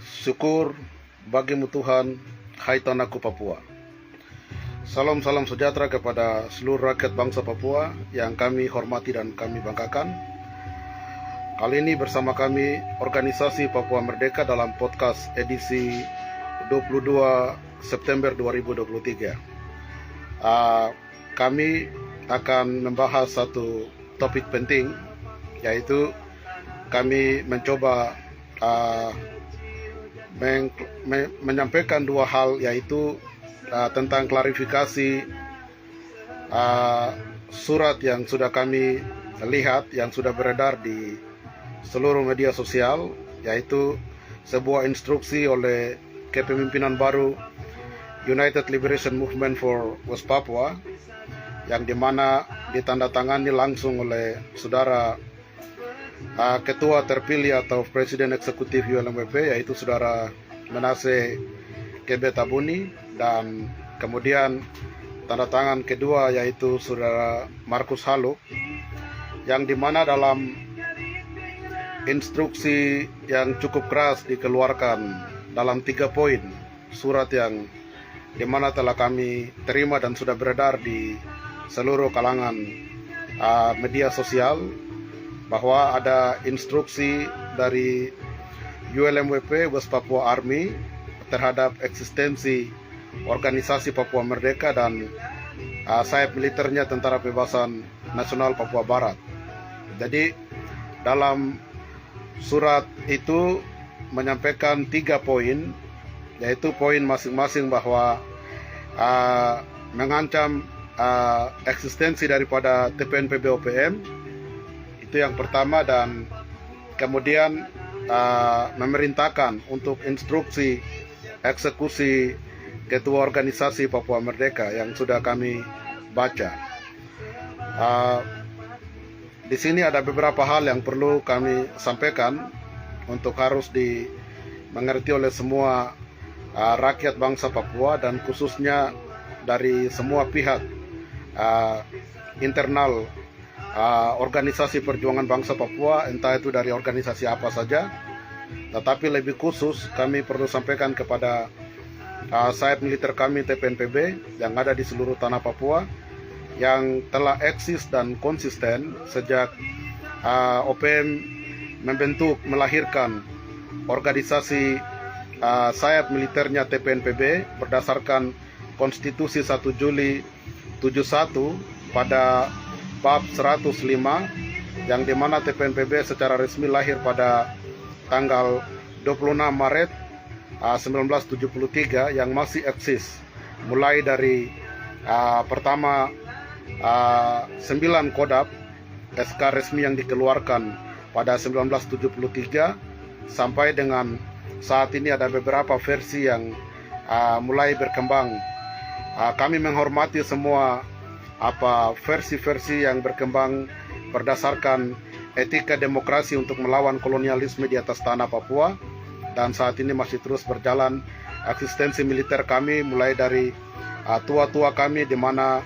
Syukur bagimu Tuhan, hai tanahku Papua. Salam sejahtera kepada seluruh rakyat bangsa Papua yang kami hormati dan kami banggakan. Kali ini bersama kami Organisasi Papua Merdeka dalam podcast edisi 22 September 2023. Kami akan membahas satu topik penting, yaitu kami mencoba menyampaikan dua hal, yaitu tentang klarifikasi surat yang sudah kami lihat yang sudah beredar di seluruh media sosial, yaitu sebuah instruksi oleh kepemimpinan baru United Liberation Movement for West Papua, yang dimana ditandatangani langsung oleh saudara ketua terpilih atau presiden eksekutif ULMWP, yaitu saudara Menase Kebe Tabuni, dan kemudian tanda tangan kedua yaitu saudara Markus Haluk, yang dimana dalam instruksi yang cukup keras dikeluarkan dalam 3 poin surat yang dimana telah kami terima dan sudah beredar di seluruh kalangan media sosial, bahwa ada instruksi dari ULMWP West Papua Army terhadap eksistensi organisasi Papua Merdeka dan sayap militernya Tentara Pembebasan Nasional Papua Barat. Jadi dalam surat itu menyampaikan 3 poin, yaitu poin masing-masing bahwa mengancam eksistensi daripada TPNPB-OPM, itu yang pertama, dan kemudian memerintahkan untuk instruksi eksekusi ketua organisasi Papua Merdeka yang sudah kami baca. Di sini ada beberapa hal yang perlu kami sampaikan untuk harus dimengerti oleh semua rakyat bangsa Papua, dan khususnya dari semua pihak internal organisasi perjuangan bangsa Papua, entah itu dari organisasi apa saja. Tetapi lebih khusus kami perlu sampaikan kepada sayap militer kami TPNPB yang ada di seluruh tanah Papua, yang telah eksis dan konsisten sejak OPM melahirkan organisasi sayap militernya TPNPB berdasarkan Konstitusi 1 Juli 71 pada bab 105, yang dimana TPNPB secara resmi lahir pada tanggal 26 Maret 1973, yang masih eksis mulai dari pertama 9 kodab SK resmi yang dikeluarkan pada 1973 sampai dengan saat ini ada beberapa versi yang mulai berkembang. Kami menghormati semua versi-versi yang berkembang berdasarkan etika demokrasi untuk melawan kolonialisme di atas tanah Papua, dan saat ini masih terus berjalan eksistensi militer kami mulai dari tua-tua kami, di mana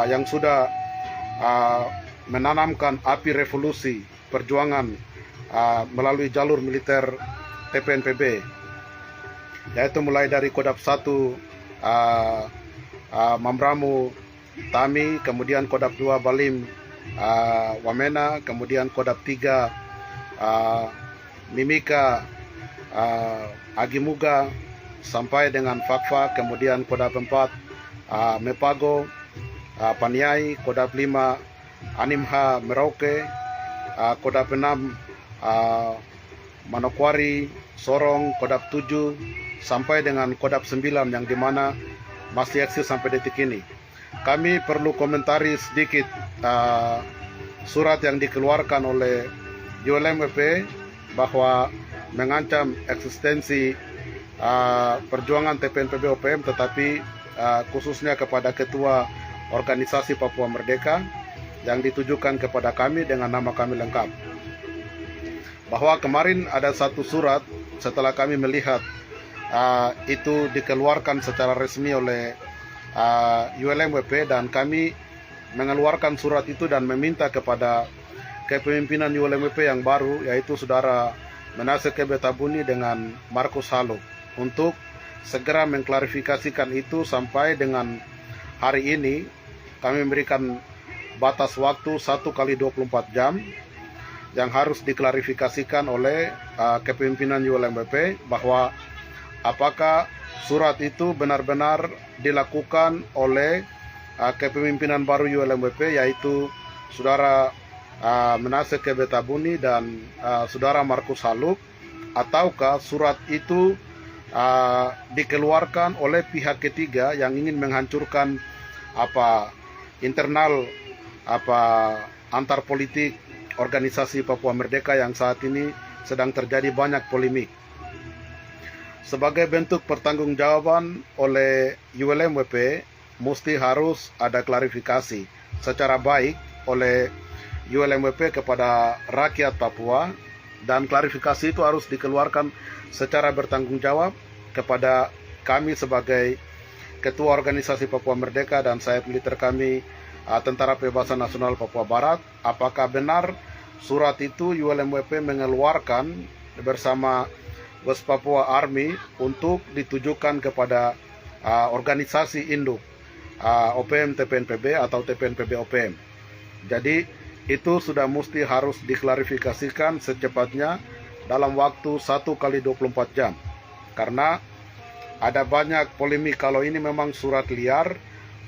yang sudah menanamkan api revolusi perjuangan melalui jalur militer TPNPB, yaitu mulai dari Kodab 1 Mambramu Tami, kemudian Kodab 2 Balim Wamena, kemudian Kodab 3 Mimika Agimuga sampai dengan Fakfa, kemudian Kodab 4 Mepago Paniai, Kodab 5 Animha Merauke, Kodab 6 Manokwari Sorong, Kodab 7 sampai dengan Kodab 9 yang dimana masih eksis sampai detik ini. Kami perlu komentari sedikit surat yang dikeluarkan oleh ULMWP bahwa mengancam eksistensi perjuangan TPNPB OPM, tetapi khususnya kepada ketua organisasi Papua Merdeka, yang ditujukan kepada kami dengan nama kami lengkap. Bahwa kemarin ada satu surat setelah kami melihat itu dikeluarkan secara resmi oleh ULMWP, dan kami mengeluarkan surat itu dan meminta kepada kepemimpinan ULMWP yang baru, yaitu saudara Manase KB Tabuni dengan Markus Haluk untuk segera mengklarifikasikan itu sampai dengan hari ini. Kami memberikan batas waktu 1 kali 24 jam yang harus diklarifikasikan oleh kepemimpinan ULMWP bahwa apakah surat itu benar-benar dilakukan oleh kepemimpinan baru ULMWP, yaitu Saudara Manase KB Tabuni dan Saudara Markus Haluk, ataukah surat itu dikeluarkan oleh pihak ketiga yang ingin menghancurkan internal antar politik organisasi Papua Merdeka yang saat ini sedang terjadi banyak polemik. Sebagai bentuk pertanggungjawaban oleh ULMWP, mesti harus ada klarifikasi secara baik oleh ULMWP kepada rakyat Papua, dan klarifikasi itu harus dikeluarkan secara bertanggung jawab kepada kami sebagai Ketua Organisasi Papua Merdeka dan sayap militer kami, Tentara Pembebasan Nasional Papua Barat. Apakah benar surat itu ULMWP mengeluarkan bersama West Papua Army untuk ditujukan kepada organisasi induk OPM TPNPB atau TPNPB OPM. Jadi itu sudah mesti harus diklarifikasikan secepatnya dalam waktu 1 kali 24 jam. Karena ada banyak polemik kalau ini memang surat liar,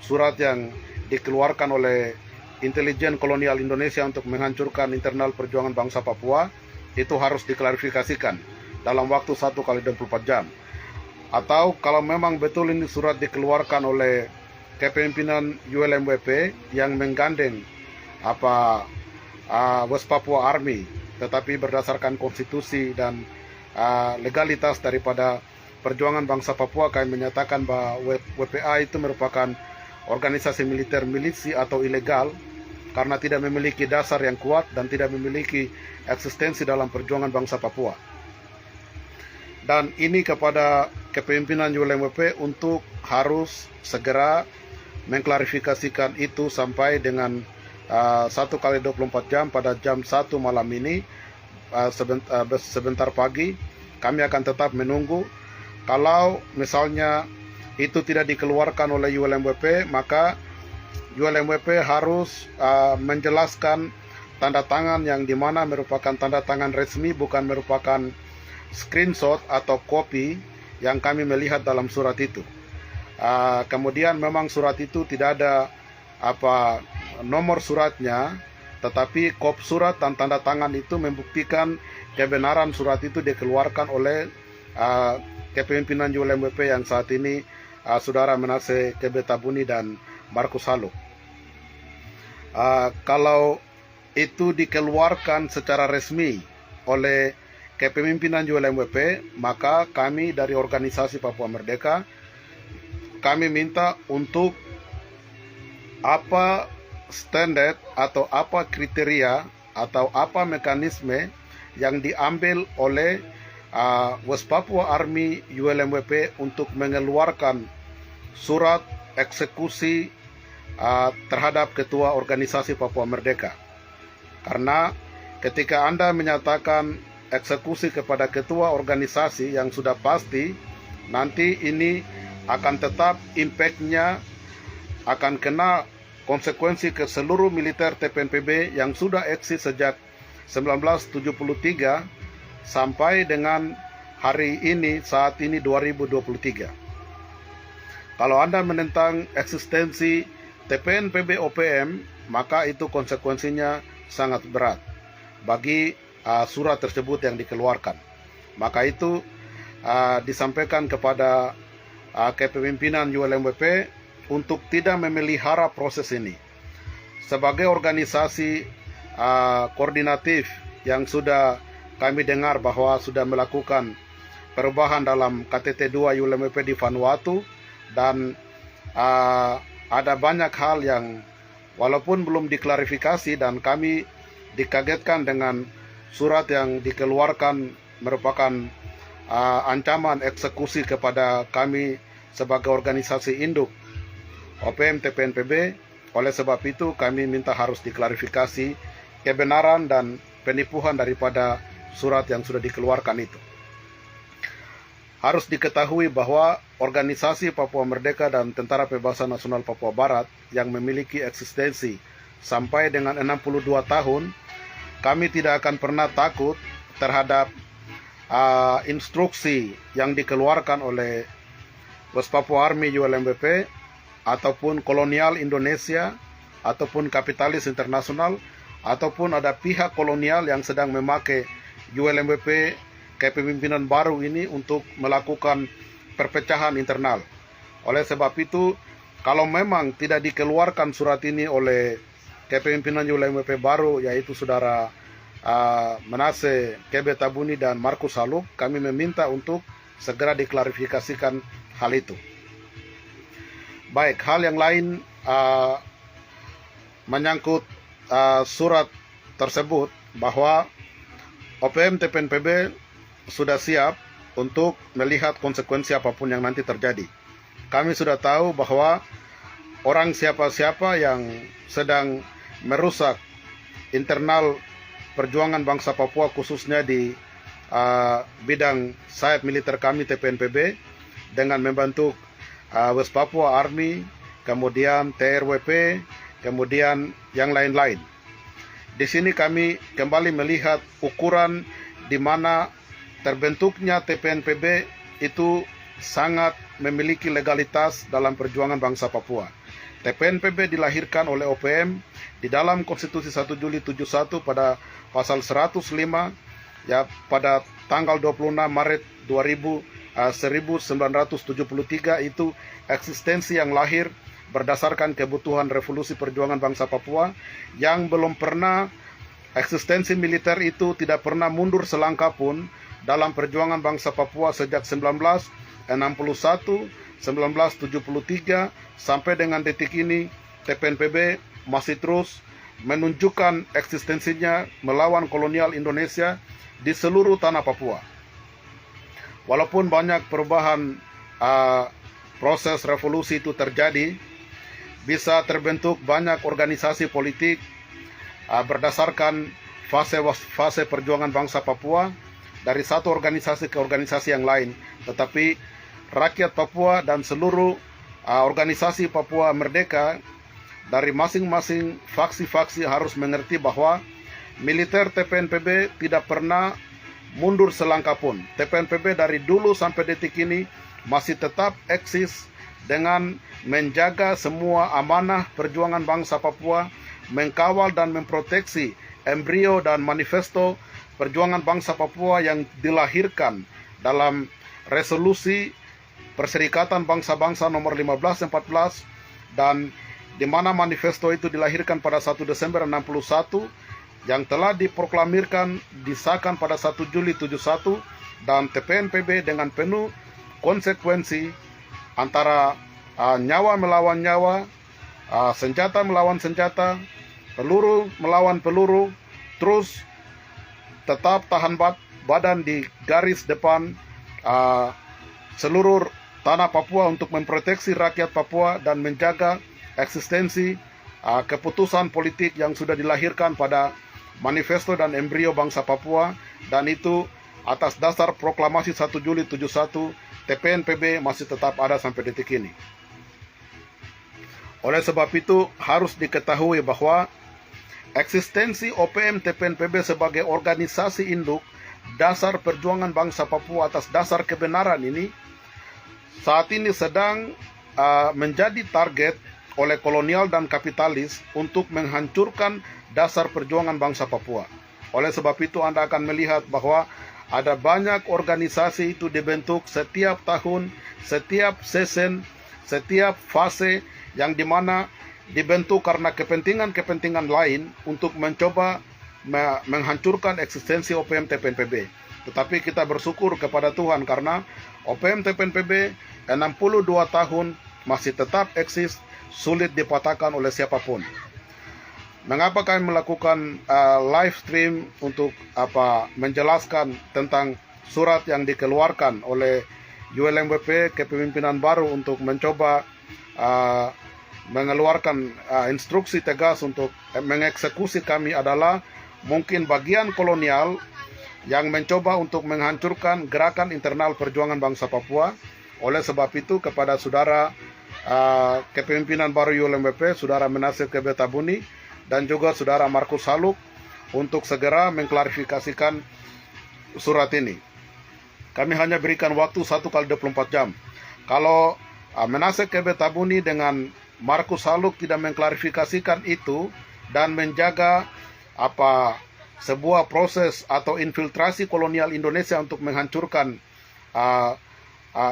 surat yang dikeluarkan oleh intelijen kolonial Indonesia untuk menghancurkan internal perjuangan bangsa Papua, itu harus diklarifikasikan dalam waktu 1 kali 24 jam. Atau kalau memang betul ini surat dikeluarkan oleh kepemimpinan ULMWP yang menggandeng West Papua Army, tetapi berdasarkan konstitusi dan legalitas daripada perjuangan bangsa Papua, kami menyatakan bahwa WPA itu merupakan organisasi militer milisi atau ilegal karena tidak memiliki dasar yang kuat dan tidak memiliki eksistensi dalam perjuangan bangsa Papua. Dan ini kepada kepemimpinan ULMWP untuk harus segera mengklarifikasikan itu sampai dengan 1 kali 24 jam pada jam 1 malam ini, sebentar pagi. Kami akan tetap menunggu. Kalau misalnya itu tidak dikeluarkan oleh ULMWP, maka ULMWP harus menjelaskan tanda tangan yang dimana merupakan tanda tangan resmi, bukan merupakan screenshot atau copy yang kami melihat dalam surat itu. Kemudian memang surat itu tidak ada nomor suratnya, tetapi kop surat dan tanda tangan itu membuktikan kebenaran surat itu dikeluarkan oleh kepemimpinan ULMWP yang saat ini Saudara Manase KB Tabuni dan Markus Haluk. Kalau itu dikeluarkan secara resmi oleh kepemimpinan ULMWP, maka kami dari organisasi Papua Merdeka, kami minta untuk apa standar atau apa kriteria atau apa mekanisme yang diambil oleh West Papua Army ULMWP untuk mengeluarkan surat eksekusi terhadap ketua organisasi Papua Merdeka. Karena ketika Anda menyatakan eksekusi kepada ketua organisasi yang sudah pasti, nanti ini akan tetap impact-nya akan kena konsekuensi ke seluruh militer TPNPB yang sudah eksis sejak 1973 sampai dengan hari ini, saat ini 2023. Kalau Anda menentang eksistensi TPNPB OPM, maka itu konsekuensinya sangat berat bagi surat tersebut yang dikeluarkan. Maka itu disampaikan kepada kepemimpinan ULMWP untuk tidak memelihara proses ini. Sebagai organisasi koordinatif yang sudah kami dengar bahwa sudah melakukan perubahan dalam KTT 2 ULMWP di Vanuatu, dan ada banyak hal yang walaupun belum diklarifikasi, dan kami dikagetkan dengan surat yang dikeluarkan merupakan ancaman eksekusi kepada kami sebagai organisasi induk OPM TPNPB. Oleh sebab itu kami minta harus diklarifikasi kebenaran dan penipuan daripada surat yang sudah dikeluarkan itu. Harus diketahui bahwa organisasi Papua Merdeka dan Tentara Pembebasan Nasional Papua Barat yang memiliki eksistensi sampai dengan 62 tahun, kami tidak akan pernah takut terhadap instruksi yang dikeluarkan oleh West Papua Army ULMWP ataupun kolonial Indonesia ataupun kapitalis internasional ataupun ada pihak kolonial yang sedang memakai ULMWP kepemimpinan baru ini untuk melakukan perpecahan internal. Oleh sebab itu, kalau memang tidak dikeluarkan surat ini oleh kepemimpinan ULMWP baru, yaitu saudara Manase Kebe Tabuni dan Markus Haluk, kami meminta untuk segera diklarifikasikan hal itu. Baik, hal yang lain menyangkut surat tersebut, bahwa OPM TPNPB sudah siap untuk melihat konsekuensi apapun yang nanti terjadi. Kami sudah tahu bahwa orang siapa-siapa yang sedang merusak internal perjuangan bangsa Papua, khususnya di bidang sayap militer kami TPNPB, dengan membentuk West Papua Army, kemudian TRWP, kemudian yang lain-lain. Di sini kami kembali melihat ukuran di mana terbentuknya TPNPB itu sangat memiliki legalitas dalam perjuangan bangsa Papua. TPNPB dilahirkan oleh OPM di dalam Konstitusi 1 Juli 71 pada pasal 105, ya, pada tanggal 26 Maret 1973 itu eksistensi yang lahir berdasarkan kebutuhan revolusi perjuangan bangsa Papua, yang belum pernah eksistensi militer itu tidak pernah mundur selangkah pun dalam perjuangan bangsa Papua sejak 1961, 1973 sampai dengan detik ini. TPNPB masih terus menunjukkan eksistensinya melawan kolonial Indonesia di seluruh tanah Papua. Walaupun banyak perubahan proses revolusi itu terjadi, bisa terbentuk banyak organisasi politik berdasarkan fase perjuangan bangsa Papua dari satu organisasi ke organisasi yang lain. Tetapi rakyat Papua dan seluruh organisasi Papua Merdeka dari masing-masing faksi-faksi harus mengerti bahwa militer TPNPB tidak pernah mundur selangkah pun. TPNPB dari dulu sampai detik ini masih tetap eksis dengan menjaga semua amanah perjuangan bangsa Papua, mengkawal dan memproteksi embrio dan manifesto perjuangan bangsa Papua yang dilahirkan dalam resolusi Perserikatan Bangsa-Bangsa nomor 1514, dan di mana manifesto itu dilahirkan pada 1 Desember 61, yang telah diproklamirkan disahkan pada 1 Juli 71, dan TPNPB dengan penuh konsekuensi antara nyawa melawan nyawa, senjata melawan senjata, peluru melawan peluru, terus tetap tahan badan di garis depan seluruh tanah Papua untuk memproteksi rakyat Papua dan menjaga eksistensi keputusan politik yang sudah dilahirkan pada manifesto dan embrio bangsa Papua, dan itu atas dasar proklamasi 1 Juli 71, TPNPB masih tetap ada sampai detik ini. Oleh sebab itu harus diketahui bahwa eksistensi OPM TPNPB sebagai organisasi induk dasar perjuangan bangsa Papua atas dasar kebenaran ini saat ini sedang menjadi target oleh kolonial dan kapitalis untuk menghancurkan dasar perjuangan bangsa Papua. Oleh sebab itu Anda akan melihat bahwa ada banyak organisasi itu dibentuk setiap tahun, setiap season, setiap fase, yang dimana dibentuk karena kepentingan-kepentingan lain untuk mencoba menghancurkan eksistensi OPM TPNPB. Tetapi kita bersyukur kepada Tuhan karena OPM TPNPB 62 tahun masih tetap eksis, sulit dipatahkan oleh siapapun. Mengapa kami melakukan live stream untuk menjelaskan tentang surat yang dikeluarkan oleh ULMWP kepemimpinan baru untuk mencoba mengeluarkan instruksi tegas untuk mengeksekusi kami adalah mungkin bagian kolonial yang mencoba untuk menghancurkan gerakan internal perjuangan bangsa Papua. Oleh sebab itu kepada saudara kepemimpinan baru ULMWP, saudara Menase KB Tabuni dan juga saudara Markus Haluk untuk segera mengklarifikasikan surat ini. Kami hanya berikan waktu 1 kali 24 jam. Kalau Menase KB Tabuni dengan Markus Haluk tidak mengklarifikasikan itu dan menjaga sebuah proses atau infiltrasi kolonial Indonesia untuk menghancurkan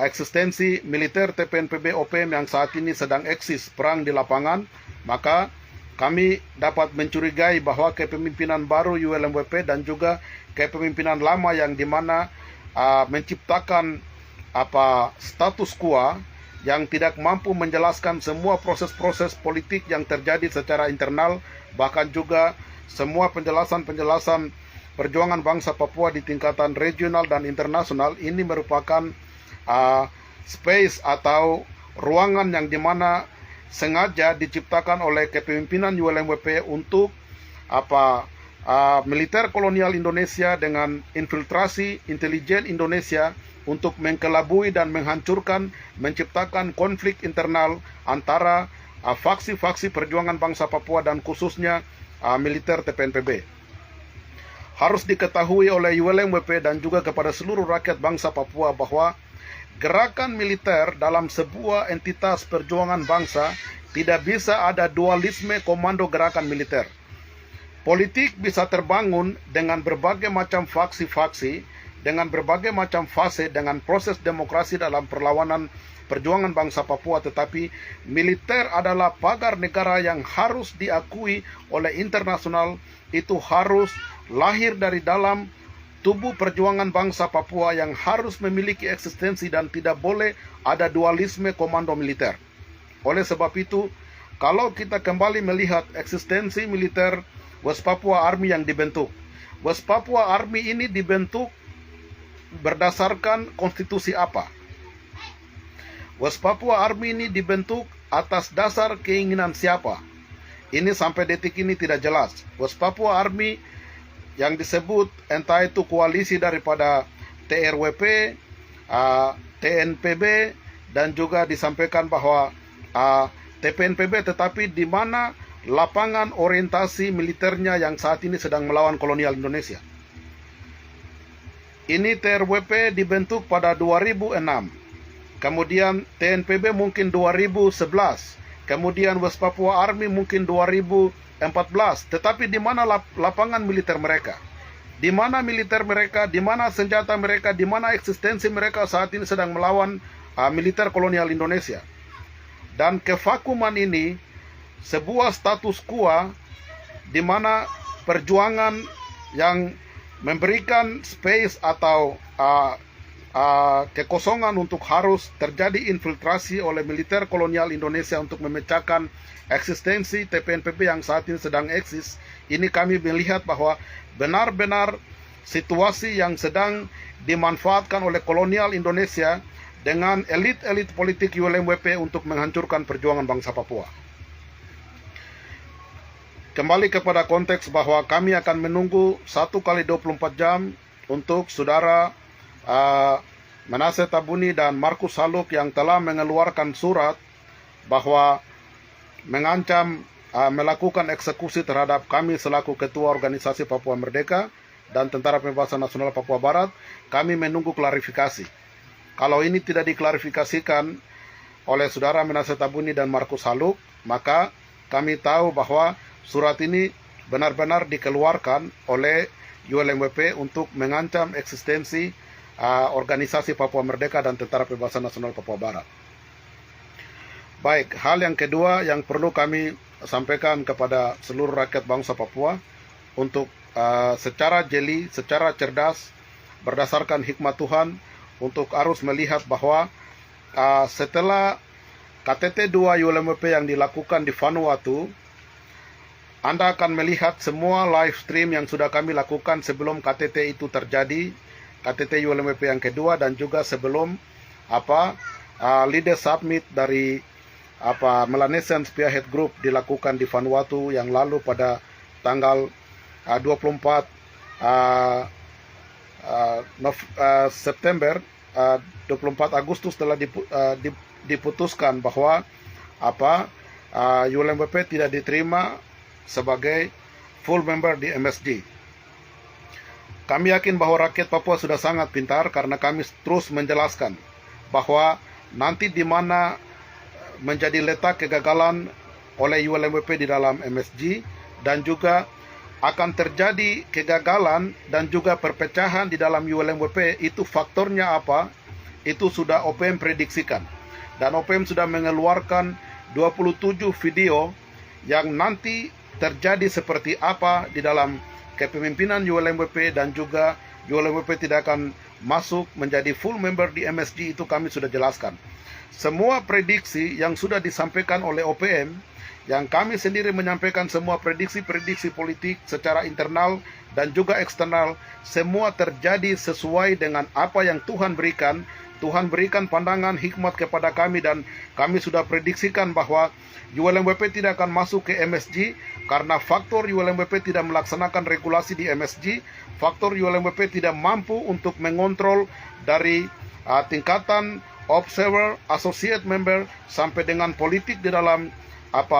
eksistensi militer TPNPB OPM yang saat ini sedang eksis perang di lapangan, maka kami dapat mencurigai bahwa kepemimpinan baru ULMWP dan juga kepemimpinan lama yang dimana menciptakan status quo yang tidak mampu menjelaskan semua proses-proses politik yang terjadi secara internal, bahkan juga semua penjelasan-penjelasan perjuangan bangsa Papua di tingkatan regional dan internasional. Ini merupakan space atau ruangan yang dimana sengaja diciptakan oleh kepemimpinan ULMWP untuk militer kolonial Indonesia dengan infiltrasi intelijen Indonesia untuk mengkelabui dan menghancurkan, menciptakan konflik internal antara faksi-faksi perjuangan bangsa Papua dan khususnya militer TPNPB. Harus diketahui oleh ULMWP dan juga kepada seluruh rakyat bangsa Papua bahwa gerakan militer dalam sebuah entitas perjuangan bangsa tidak bisa ada dualisme komando gerakan militer. Politik bisa terbangun dengan berbagai macam faksi-faksi, dengan berbagai macam fase, dengan proses demokrasi dalam perlawanan perjuangan bangsa Papua, tetapi militer adalah pagar negara yang harus diakui oleh internasional. Itu harus lahir dari dalam tubuh perjuangan bangsa Papua yang harus memiliki eksistensi dan tidak boleh ada dualisme komando militer. Oleh sebab itu, kalau kita kembali melihat eksistensi militer West Papua Army yang dibentuk, West Papua Army ini dibentuk berdasarkan konstitusi apa? West Papua Army ini dibentuk atas dasar keinginan siapa? Ini sampai detik ini tidak jelas. West Papua Army yang disebut entah itu koalisi daripada TRWP, TNPB, dan juga disampaikan bahwa TPNPB, tetapi di mana lapangan orientasi militernya yang saat ini sedang melawan kolonial Indonesia. Ini TRWP dibentuk pada 2006. Kemudian TNPB mungkin 2011. Kemudian West Papua Army mungkin 2014. Tetapi di mana lapangan militer mereka? Di mana militer mereka? Di mana senjata mereka? Di mana eksistensi mereka saat ini sedang melawan militer kolonial Indonesia? Dan kevakuman ini sebuah status quo di mana perjuangan yang memberikan space atau kekosongan untuk harus terjadi infiltrasi oleh militer kolonial Indonesia untuk memecahkan eksistensi TPNPB yang saat ini sedang eksis. Ini kami melihat bahwa benar-benar situasi yang sedang dimanfaatkan oleh kolonial Indonesia dengan elit-elit politik ULMWP untuk menghancurkan perjuangan bangsa Papua. Kembali kepada konteks bahwa kami akan menunggu 1 kali 24 jam untuk saudara Menase Tabuni dan Markus Haluk yang telah mengeluarkan surat bahwa mengancam melakukan eksekusi terhadap kami selaku Ketua Organisasi Papua Merdeka dan Tentara Pembebasan Nasional Papua Barat. Kami menunggu klarifikasi. Kalau ini tidak diklarifikasikan oleh saudara Menase Tabuni dan Markus Haluk, maka kami tahu bahwa surat ini benar-benar dikeluarkan oleh ULMWP untuk mengancam eksistensi organisasi Papua Merdeka dan Tentara Pembebasan Nasional Papua Barat. Baik, hal yang kedua yang perlu kami sampaikan kepada seluruh rakyat bangsa Papua untuk secara jeli, secara cerdas, berdasarkan hikmat Tuhan, untuk harus melihat bahwa setelah KTT 2 ULMWP yang dilakukan di Vanuatu, Anda akan melihat semua live stream yang sudah kami lakukan sebelum KTT itu terjadi, KTT ULMWP yang kedua, dan juga sebelum leader summit dari Melanesian Spearhead Group dilakukan di Vanuatu yang lalu pada tanggal 24 September 24 Agustus telah diputuskan bahwa ULMWP tidak diterima sebagai full member di MSG. Kami yakin bahwa rakyat Papua sudah sangat pintar karena kami terus menjelaskan bahwa nanti di mana menjadi letak kegagalan oleh ULMWP di dalam MSG, dan juga akan terjadi kegagalan dan juga perpecahan di dalam ULMWP, itu faktornya apa? Itu sudah OPM prediksikan. Dan OPM sudah mengeluarkan 27 video yang nanti terjadi seperti apa di dalam kepemimpinan ULMWP, dan juga ULMWP tidak akan masuk menjadi full member di MSG. Itu kami sudah jelaskan. Semua prediksi yang sudah disampaikan oleh OPM, yang kami sendiri menyampaikan semua prediksi-prediksi politik secara internal dan juga eksternal, semua terjadi sesuai dengan apa yang Tuhan berikan. Tuhan berikan pandangan hikmat kepada kami, dan kami sudah prediksikan bahwa ULMWP tidak akan masuk ke MSG karena faktor ULMWP tidak melaksanakan regulasi di MSG, faktor ULMWP tidak mampu untuk mengontrol dari tingkatan observer, associate member, sampai dengan politik di dalam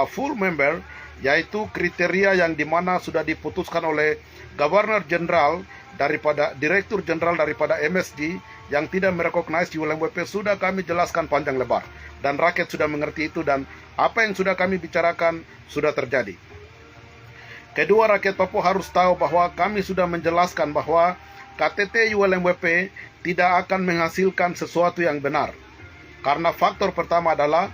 full member, yaitu kriteria yang dimana sudah diputuskan oleh Governor Jenderal daripada Direktur Jenderal daripada MSG yang tidak merecognize ULMWP. Sudah kami jelaskan panjang lebar, dan rakyat sudah mengerti itu, dan apa yang sudah kami bicarakan sudah terjadi. Kedua, rakyat Papua harus tahu bahwa kami sudah menjelaskan bahwa KTT ULMWP tidak akan menghasilkan sesuatu yang benar. Karena faktor pertama adalah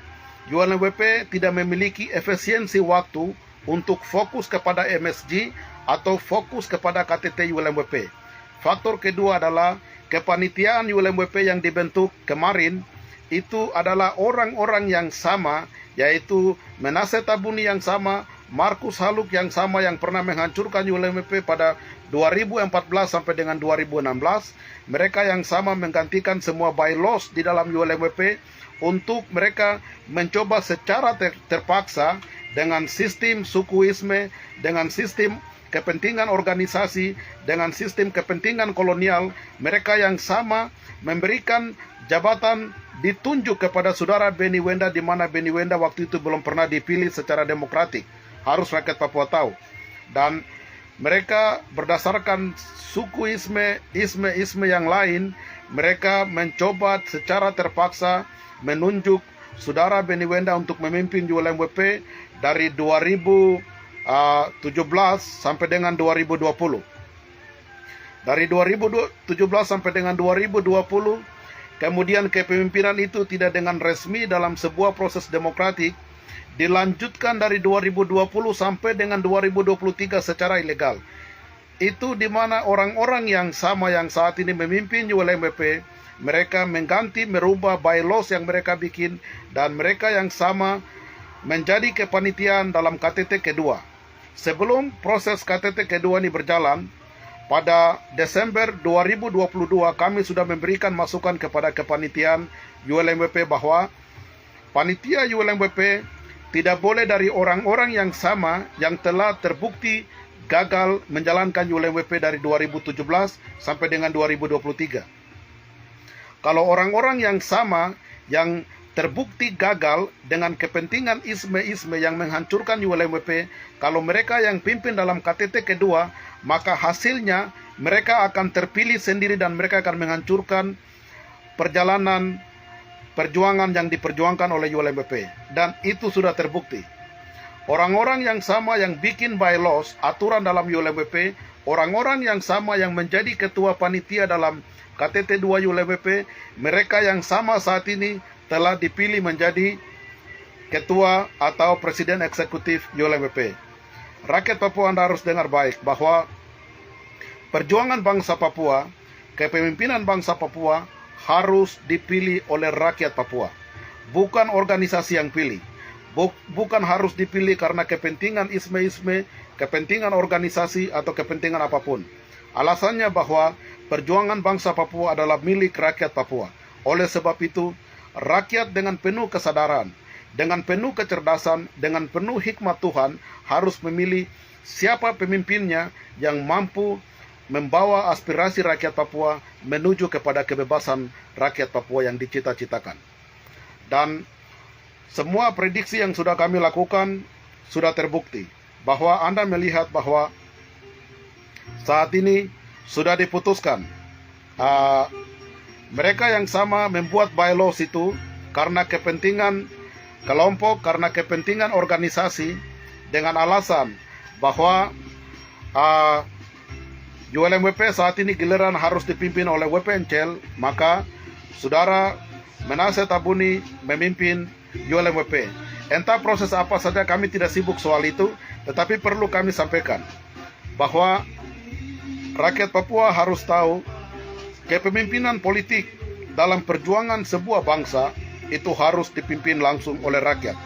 ULMWP tidak memiliki efisiensi waktu untuk fokus kepada MSG atau fokus kepada KTT ULMWP. Faktor kedua adalah kepanitiaan ULMWP yang dibentuk kemarin itu adalah orang-orang yang sama, yaitu Menase Tabuni yang sama, Markus Haluk yang sama, yang pernah menghancurkan ULMWP pada 2014 sampai dengan 2016. Mereka yang sama menggantikan semua bylaws di dalam ULMWP untuk mereka mencoba secara terpaksa dengan sistem sukuisme, dengan sistem kepentingan organisasi, dengan sistem kepentingan kolonial. Mereka yang sama memberikan jabatan ditunjuk kepada saudara Beni Wenda, di mana Beni Wenda waktu itu belum pernah dipilih secara demokratik. Harus rakyat Papua tahu. Dan mereka berdasarkan sukuisme, isme yang lain, mereka mencoba secara terpaksa menunjuk saudara Beni Wenda untuk memimpin ULMWP dari 2017 sampai dengan 2020. Dari 2017 sampai dengan 2020, kemudian kepemimpinan itu tidak dengan resmi dalam sebuah proses demokratik, dilanjutkan dari 2020 sampai dengan 2023 secara ilegal. Itu di mana orang-orang yang sama yang saat ini memimpin ULMWP, mereka mengganti, merubah bylaws yang mereka bikin, dan mereka yang sama menjadi kepanitiaan dalam KTT kedua. Sebelum proses KTT kedua ini berjalan, pada Desember 2022 kami sudah memberikan masukan kepada kepanitiaan ULMWP bahwa panitia ULMWP tidak boleh dari orang-orang yang sama yang telah terbukti gagal menjalankan ULMWP dari 2017 sampai dengan 2023. Kalau orang-orang yang sama yang terbukti gagal dengan kepentingan isme-isme yang menghancurkan ULMWP, kalau mereka yang pimpin dalam KTT kedua, maka hasilnya mereka akan terpilih sendiri dan mereka akan menghancurkan perjalanan perjuangan yang diperjuangkan oleh ULMWP. Dan itu sudah terbukti. Orang-orang yang sama yang bikin bylaws, aturan dalam ULMWP, orang-orang yang sama yang menjadi ketua panitia dalam KTT 2 ULMWP, mereka yang sama saat ini telah dipilih menjadi ketua atau presiden eksekutif ULMWP. Rakyat Papua, Anda harus dengar baik bahwa perjuangan bangsa Papua, kepemimpinan bangsa Papua harus dipilih oleh rakyat Papua. Bukan organisasi yang pilih. Bukan harus dipilih karena kepentingan isme-isme, kepentingan organisasi, atau kepentingan apapun. Alasannya bahwa perjuangan bangsa Papua adalah milik rakyat Papua. Oleh sebab itu, rakyat dengan penuh kesadaran, dengan penuh kecerdasan, dengan penuh hikmat Tuhan harus memilih siapa pemimpinnya yang mampu membawa aspirasi rakyat Papua menuju kepada kebebasan rakyat Papua yang dicita-citakan. Dan semua prediksi yang sudah kami lakukan sudah terbukti, bahwa Anda melihat bahwa saat ini sudah diputuskan mereka yang sama membuat bylaws itu karena kepentingan kelompok, karena kepentingan organisasi, dengan alasan bahwa ULMWP saat ini giliran harus dipimpin oleh WPNCL, maka Saudara Menace Tabuni memimpin ULMWP. Entah proses apa saja, kami tidak sibuk soal itu, tetapi perlu kami sampaikan bahwa rakyat Papua harus tahu kepemimpinan politik dalam perjuangan sebuah bangsa itu harus dipimpin langsung oleh rakyat.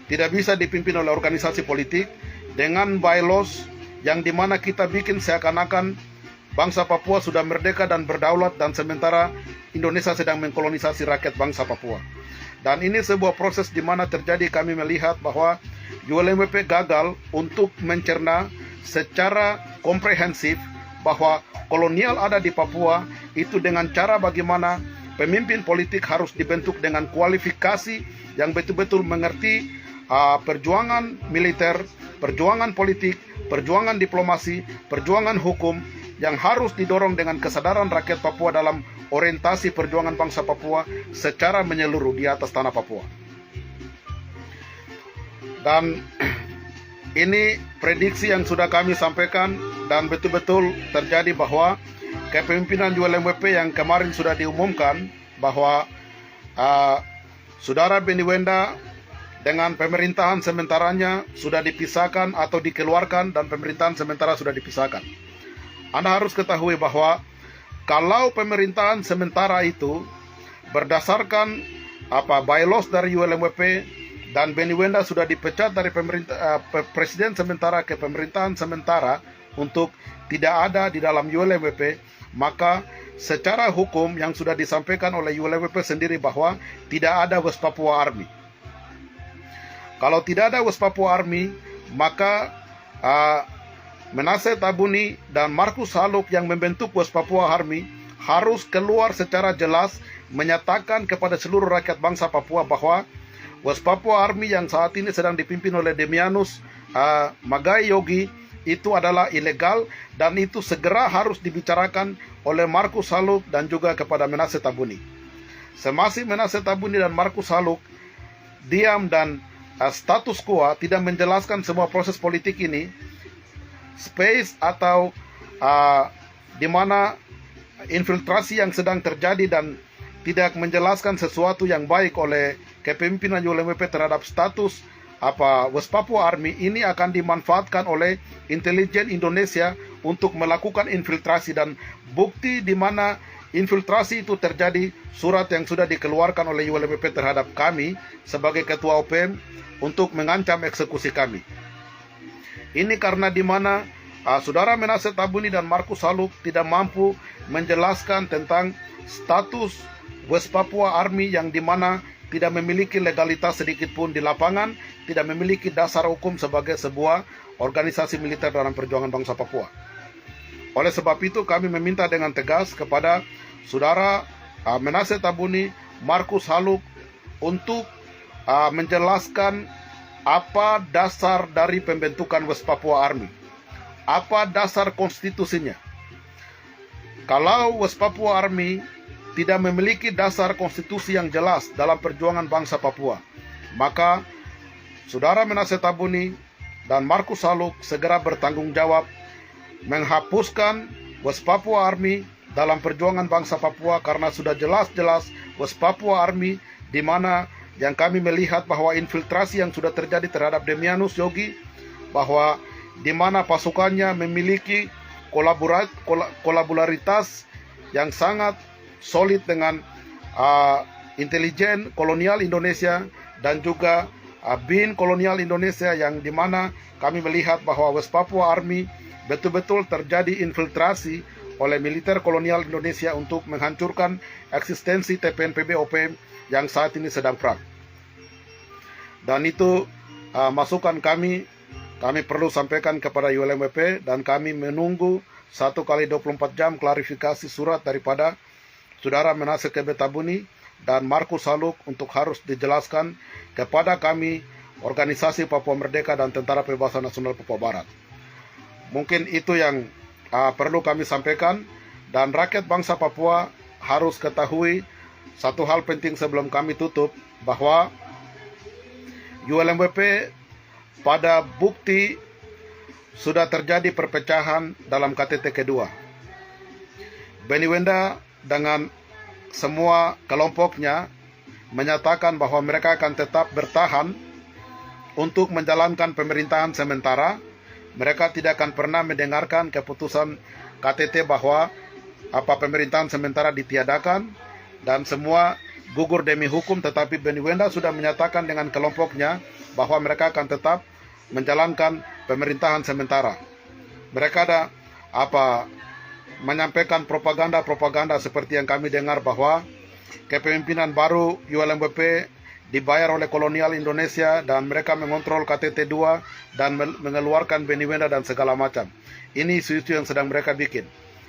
Tidak bisa dipimpin oleh organisasi politik dengan bylaws yang dimana kita bikin seakan-akan bangsa Papua sudah merdeka dan berdaulat, dan sementara Indonesia sedang mengkolonisasi rakyat bangsa Papua. Dan ini sebuah proses di mana terjadi, kami melihat bahwa ULMWP gagal untuk mencerna secara komprehensif bahwa kolonial ada di Papua itu dengan cara bagaimana pemimpin politik harus dibentuk dengan kualifikasi yang betul-betul mengerti perjuangan militer, perjuangan politik, perjuangan diplomasi, perjuangan hukum, yang harus didorong dengan kesadaran rakyat Papua dalam orientasi perjuangan bangsa Papua secara menyeluruh di atas tanah Papua. Dan ini prediksi yang sudah kami sampaikan, dan betul-betul terjadi bahwa kepemimpinan ULMWP yang kemarin sudah diumumkan bahwa Saudara Beni Wenda dengan pemerintahan sementaranya sudah dipisahkan atau dikeluarkan, dan pemerintahan sementara sudah dipisahkan. Anda harus ketahui bahwa kalau pemerintahan sementara itu berdasarkan bylaws dari ULMWP, dan Beni Wenda sudah dipecat dari presiden sementara ke pemerintahan sementara untuk tidak ada di dalam ULMWP, maka secara hukum yang sudah disampaikan oleh ULMWP sendiri bahwa tidak ada West Papua Army. Kalau tidak ada West Papua Army, maka Menace Tabuni dan Markus Haluk yang membentuk West Papua Army harus keluar secara jelas menyatakan kepada seluruh rakyat bangsa Papua bahwa West Papua Army yang saat ini sedang dipimpin oleh Demianus Magai Yogi itu adalah ilegal, dan itu segera harus dibicarakan oleh Markus Haluk dan juga kepada Menace Tabuni. Semasa Menace Tabuni dan Markus Haluk diam dan status quo tidak menjelaskan semua proses politik ini, space atau di mana infiltrasi yang sedang terjadi dan tidak menjelaskan sesuatu yang baik oleh kepemimpinan ULMWP terhadap status West Papua Army, ini akan dimanfaatkan oleh intelijen Indonesia untuk melakukan infiltrasi. Dan bukti di mana infiltrasi itu terjadi, surat yang sudah dikeluarkan oleh ULMWP terhadap kami sebagai ketua OPM untuk mengancam eksekusi kami. Ini karena di mana Saudara Menace Tabuni dan Markus Haluk tidak mampu menjelaskan tentang status West Papua Army yang di mana tidak memiliki legalitas sedikit pun di lapangan, tidak memiliki dasar hukum sebagai sebuah organisasi militer dalam perjuangan bangsa Papua. Oleh sebab itu kami meminta dengan tegas kepada Saudara Menace Tabuni, Markus Haluk untuk menjelaskan apa dasar dari pembentukan West Papua Army, apa dasar konstitusinya. Kalau West Papua Army tidak memiliki dasar konstitusi yang jelas dalam perjuangan bangsa Papua, maka Saudara Menace Tabuni dan Markus Haluk segera bertanggung jawab menghapuskan West Papua Army dalam perjuangan bangsa Papua, karena sudah jelas-jelas West Papua Army di mana yang kami melihat bahwa infiltrasi yang sudah terjadi terhadap Demianus Yogi, bahwa di mana pasukannya memiliki kolaborativitas yang sangat solid dengan intelijen kolonial Indonesia dan juga BIN kolonial Indonesia, yang di mana kami melihat bahwa West Papua Army betul-betul terjadi infiltrasi oleh militer kolonial Indonesia untuk menghancurkan eksistensi TPNPB OPM yang saat ini sedang perang. Dan itu masukan kami perlu sampaikan kepada ULMWP, dan kami menunggu 1 kali 24 jam klarifikasi surat daripada Saudara Menase Kebe Tabuni dan Markus Haluk untuk harus dijelaskan kepada kami, Organisasi Papua Merdeka dan Tentara Pembebasan Nasional Papua Barat. Mungkin itu yang perlu kami sampaikan, dan rakyat bangsa Papua harus ketahui satu hal penting sebelum kami tutup, bahwa ULMWP pada bukti sudah terjadi perpecahan dalam KTT kedua. Benny Wenda dengan semua kelompoknya menyatakan bahwa mereka akan tetap bertahan untuk menjalankan pemerintahan sementara. Mereka tidak akan pernah mendengarkan keputusan KTT bahwa pemerintahan sementara ditiadakan dan semua gugur demi hukum. Tetapi Benny Wenda sudah menyatakan dengan kelompoknya bahwa mereka akan tetap menjalankan pemerintahan sementara. Mereka ada menyampaikan propaganda seperti yang kami dengar bahwa kepemimpinan baru ULMWP dibayar oleh kolonial Indonesia dan mereka mengontrol KTT 2 dan mengeluarkan Benny Wenda dan segala macam. Ini isu-isu yang sedang mereka bikin,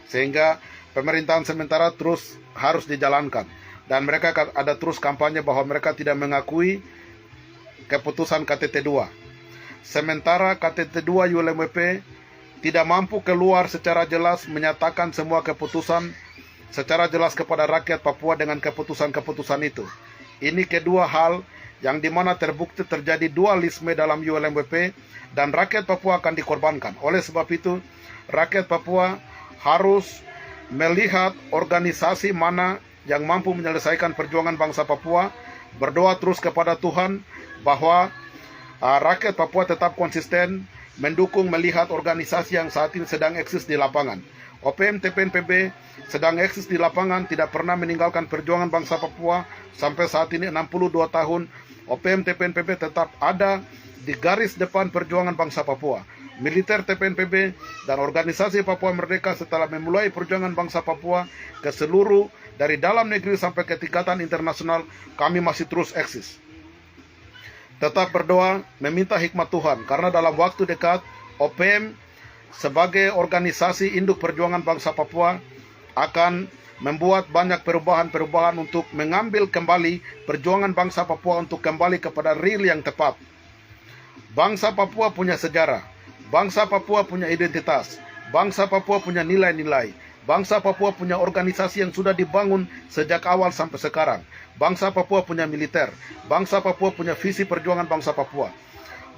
sehingga pemerintahan sementara terus harus dijalankan, dan mereka ada terus kampanye bahwa mereka tidak mengakui keputusan KTT 2. Sementara KTT 2 ULMWP tidak mampu keluar secara jelas menyatakan semua keputusan secara jelas kepada rakyat Papua dengan keputusan-keputusan itu. Ini kedua hal yang dimana terbukti terjadi dualisme dalam ULMWP, dan rakyat Papua akan dikorbankan. Oleh sebab itu, rakyat Papua harus melihat organisasi mana yang mampu menyelesaikan perjuangan bangsa Papua, berdoa terus kepada Tuhan bahwa rakyat Papua tetap konsisten mendukung melihat organisasi yang saat ini sedang eksis di lapangan. OPM TPNPB sedang eksis di lapangan, tidak pernah meninggalkan perjuangan bangsa Papua. Sampai saat ini 62 tahun OPM TPNPB tetap ada di garis depan perjuangan bangsa Papua. Militer TPNPB dan organisasi Papua Merdeka setelah memulai perjuangan bangsa Papua ke seluruh dari dalam negeri sampai ke tingkatan internasional, kami masih terus eksis. Tetap berdoa, meminta hikmat Tuhan, karena dalam waktu dekat OPM sebagai organisasi induk perjuangan bangsa Papua akan membuat banyak perubahan-perubahan untuk mengambil kembali perjuangan bangsa Papua untuk kembali kepada real yang tepat. Bangsa Papua punya sejarah, bangsa Papua punya identitas, bangsa Papua punya nilai-nilai, bangsa Papua punya organisasi yang sudah dibangun sejak awal sampai sekarang. Bangsa Papua punya militer, bangsa Papua punya visi perjuangan bangsa Papua.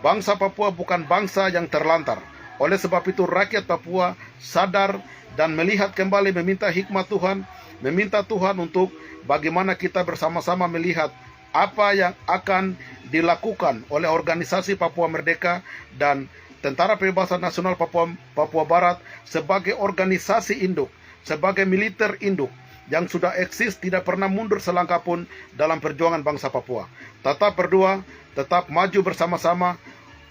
Bangsa Papua bukan bangsa yang terlantar. Oleh sebab itu rakyat Papua sadar dan melihat kembali, meminta hikmat Tuhan, meminta Tuhan untuk bagaimana kita bersama-sama melihat apa yang akan dilakukan oleh organisasi Papua Merdeka dan Tentara Pembebasan Nasional Papua Barat sebagai organisasi induk, sebagai militer induk yang sudah eksis, tidak pernah mundur selangkah pun dalam perjuangan bangsa Papua. Tetap berdoa, tetap maju bersama-sama,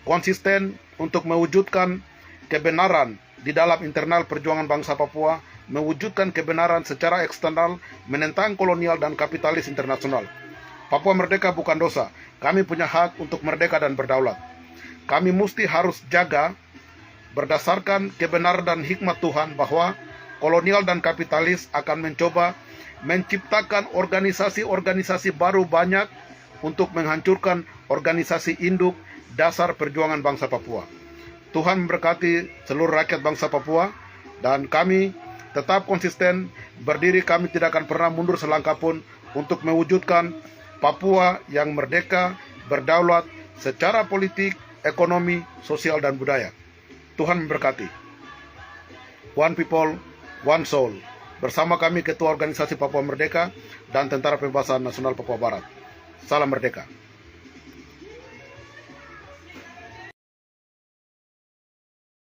konsisten untuk mewujudkan kebenaran di dalam internal perjuangan bangsa Papua, mewujudkan kebenaran secara eksternal, menentang kolonial dan kapitalis internasional. Papua merdeka bukan dosa. Kami punya hak untuk merdeka dan berdaulat. Kami mesti harus jaga berdasarkan kebenaran dan hikmat Tuhan bahwa kolonial dan kapitalis akan mencoba menciptakan organisasi-organisasi baru banyak untuk menghancurkan organisasi induk dasar perjuangan bangsa Papua. Tuhan memberkati seluruh rakyat bangsa Papua, dan kami tetap konsisten berdiri. Kami tidak akan pernah mundur selangkah pun untuk mewujudkan Papua yang merdeka, berdaulat secara politik, ekonomi, sosial, dan budaya. Tuhan memberkati. One people, one soul. Bersama kami Ketua Organisasi Papua Merdeka dan Tentara Pembebasan Nasional Papua Barat. Salam merdeka.